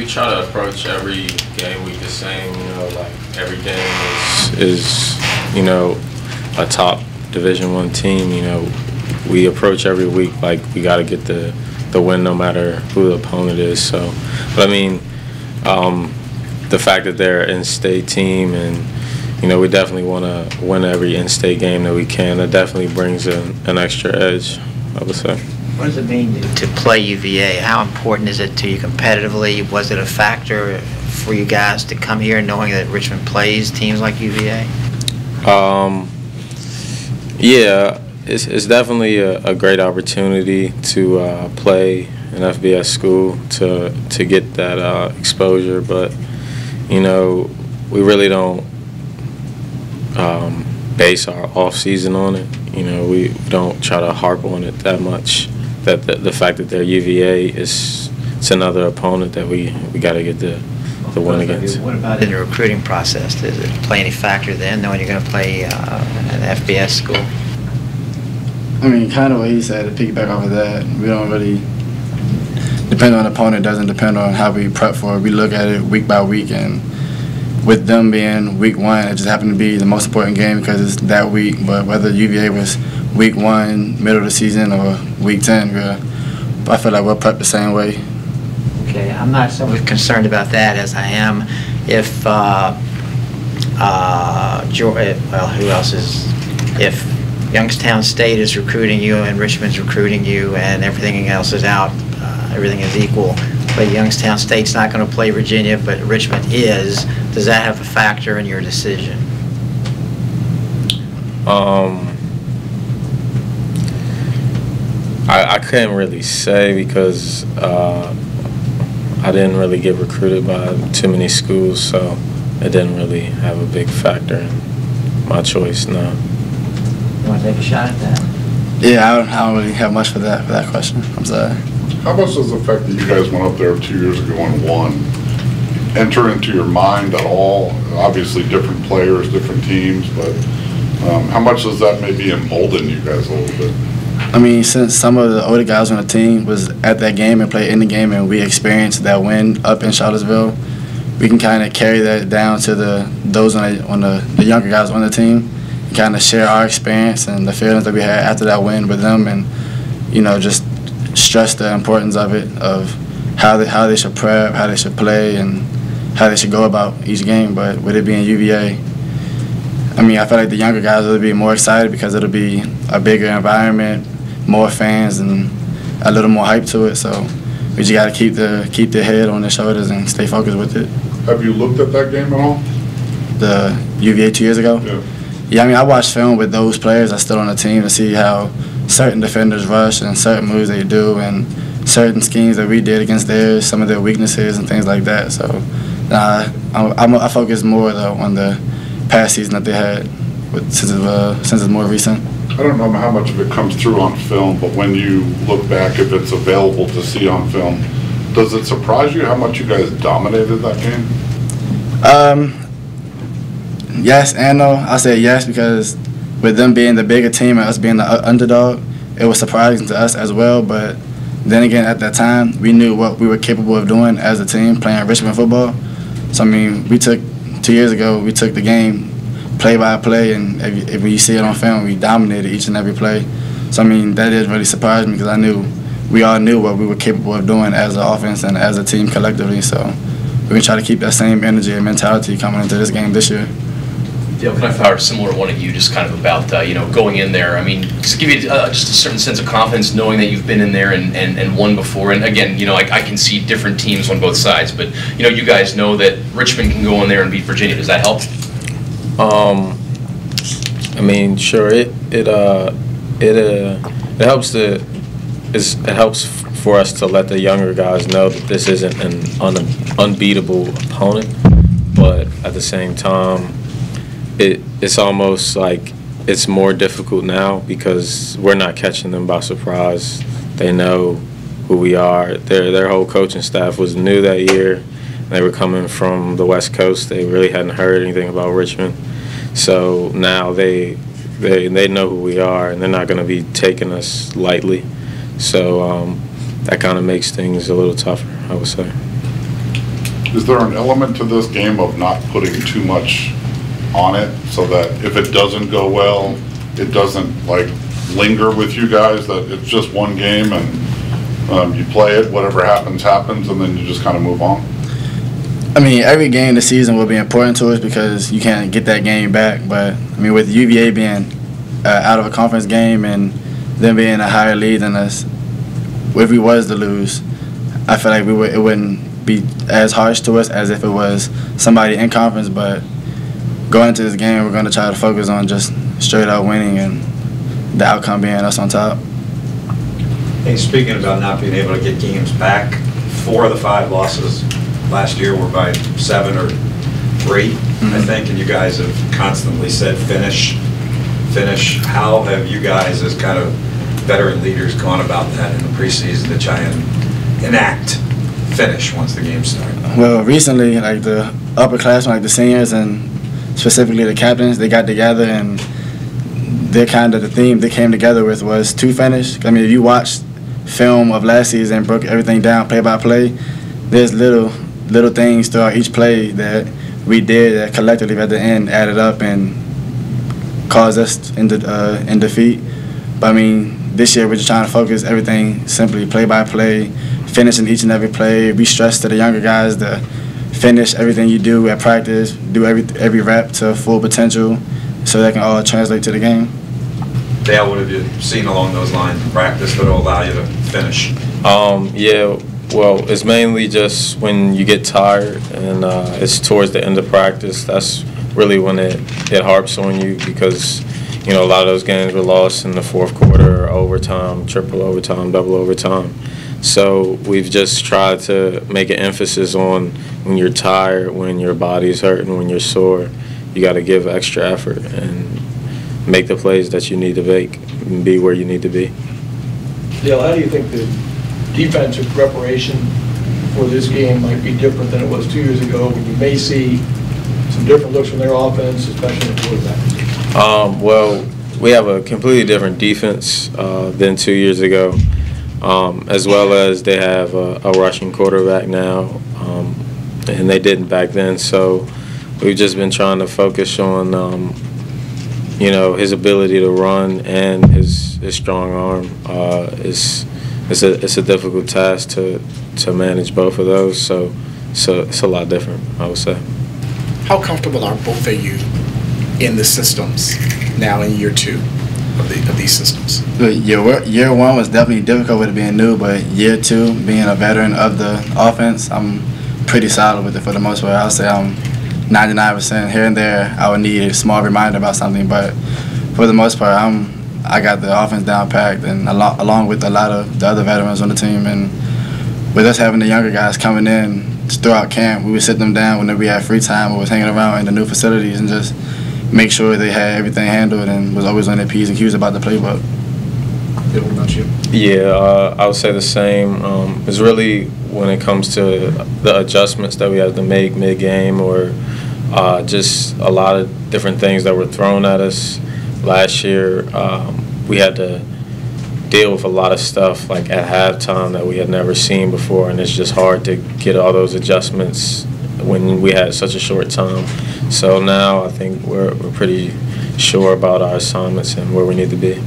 try to approach every game week the same. You know, like every game is you know, a top Division I team. You know, we approach every week like we got to get the win no matter who the opponent is. So, but I mean, the fact that they're an in-state team and you know, we definitely want to win every in-state game that we can. That definitely brings an extra edge, I would say. What does it mean to play UVA? How important is it to you competitively? Was it a factor for you guys to come here knowing that Richmond plays teams like UVA? Yeah, it's definitely a great opportunity to play an FBS school to get that exposure. But, you know, we really don't base our off-season on it. You know, we don't try to harp on it that much. That the fact that they're UVA it's another opponent that we got to get the win against. What about in the recruiting process? Does it play any factor then, knowing you're going to play an FBS school? I mean, kind of what he said, to piggyback off of that, we don't really depend on the opponent. It doesn't depend on how we prep for it. We look at it week by week, and with them being week 1, it just happened to be the most important game because it's that week. But whether UVA was week 1, middle of the season, or week 10, I feel like we're prepped the same way. Okay, I'm not so much concerned about that as I am if who else is, if Youngstown State is recruiting you and Richmond's recruiting you and everything else is out, everything is equal, but Youngstown State's not going to play Virginia, but Richmond is. Does that have a factor in your decision? I couldn't really say because I didn't really get recruited by too many schools, so it didn't really have a big factor in my choice, no. You want to take a shot at that? Yeah, I don't really have much for that question. I'm sorry. How much does the fact that you guys went up there 2 years ago and won enter into your mind at all? Obviously different players, different teams, but how much does that maybe embolden you guys a little bit? I mean, since some of the older guys on the team was at that game and played in the game and we experienced that win up in Charlottesville, we can kind of carry that down to those on the younger guys on the team and kind of share our experience and the feelings that we had after that win with them, and, you know, just stress the importance of it, of how they should prep, how they should play, and how they should go about each game. But with it being UVA, I mean, I feel like the younger guys will be more excited because it'll be a bigger environment, more fans, and a little more hype to it. So we just got to keep their head on their shoulders and stay focused with it. Have you looked at that game at all? The UVA 2 years ago? Yeah. Yeah, I mean, I watched film with those players that's still on the team to see how certain defenders rush and certain moves they do and certain schemes that we did against theirs, some of their weaknesses and things like that. So I focus more, though, on the past season that they had since it's more recent. I don't know how much of it comes through on film, but when you look back, if it's available to see on film, does it surprise you how much you guys dominated that game? Yes and no. I say yes because with them being the bigger team and us being the underdog, it was surprising to us as well. But then again, at that time, we knew what we were capable of doing as a team playing Richmond football. So, I mean, 2 years ago, we took the game play by play, and if you see it on film, we dominated each and every play. So, I mean, that did really surprise me because we all knew what we were capable of doing as an offense and as a team collectively. So we're going to try to keep that same energy and mentality coming into this game this year. Dale, can I fire a similar one at you, just kind of about, you know, going in there? I mean, just give you just a certain sense of confidence knowing that you've been in there and won before. And again, you know, I can see different teams on both sides, but, you know, you guys know that Richmond can go in there and beat Virginia. Does that help? I mean, sure, it helps it helps for us to let the younger guys know that this isn't an unbeatable opponent, but at the same time, it's almost like it's more difficult now because we're not catching them by surprise. They know who we are. Their whole coaching staff was new that year. They were coming from the West Coast. They really hadn't heard anything about Richmond. So now they know who we are, and they're not going to be taking us lightly. So that kind of makes things a little tougher, I would say. Is there an element to this game of not putting too much on it so that if it doesn't go well, it doesn't like linger with you guys, that it's just one game and you play it, whatever happens, happens, and then you just kind of move on? I mean, every game this season will be important to us because you can't get that game back. But, I mean, with UVA being out of a conference game and them being a higher lead than us, if we was to lose, I feel like it wouldn't be as harsh to us as if it was somebody in conference. But going into this game, we're going to try to focus on just straight out winning and the outcome being us on top. Hey, speaking about not being able to get games back, 4 of the 5 losses last year were by 7 or 3, I think, and you guys have constantly said finish. How have you guys, as kind of veteran leaders, gone about that in the preseason to try and enact finish once the game starts? Well, recently, like the upperclassmen, like the seniors and specifically the captains, they got together and they're kind of the theme they came together with was to finish. I mean, if you watch film of last season and broke everything down play by play, there's little things throughout each play that we did that collectively at the end added up and caused us in defeat. But I mean, this year we're just trying to focus everything simply play by play, finishing each and every play. We stress to the younger guys to finish everything you do at practice, do every rep to full potential, so that can all translate to the game. Dale, what have you seen along those lines in practice that will allow you to finish? Yeah. Well, it's mainly just when you get tired and it's towards the end of practice. That's really when it harps on you because, you know, a lot of those games were lost in the fourth quarter, overtime, triple overtime, double overtime. So we've just tried to make an emphasis on when you're tired, when your body's hurting, when you're sore, you got to give extra effort and make the plays that you need to make and be where you need to be. Dale, how do you think the defensive preparation for this game might be different than it was 2 years ago when you may see some different looks from their offense, especially the quarterback? Well, we have a completely different defense than 2 years ago, as well as they have a rushing quarterback now, and they didn't back then. So we've just been trying to focus on, you know, his ability to run and his strong arm. It's a difficult task to manage both of those, so it's a lot different, I would say. How comfortable are both of you in the systems now in year 2 of these systems? Year 1 was definitely difficult with it being new, but year 2, being a veteran of the offense, I'm pretty solid with it for the most part. I'll say I'm 99%. Here and there, I would need a small reminder about something, but for the most part, I got the offense down packed, and along with a lot of the other veterans on the team. And with us having the younger guys coming in throughout camp, we would sit them down whenever we had free time or was hanging around in the new facilities and just make sure they had everything handled and was always on their P's and Q's about the playbook. What about you? Yeah, I would say the same. It's really when it comes to the adjustments that we have to make mid-game or just a lot of different things that were thrown at us. Last year, we had to deal with a lot of stuff like at halftime that we had never seen before, and it's just hard to get all those adjustments when we had such a short time. So now I think we're pretty sure about our assignments and where we need to be.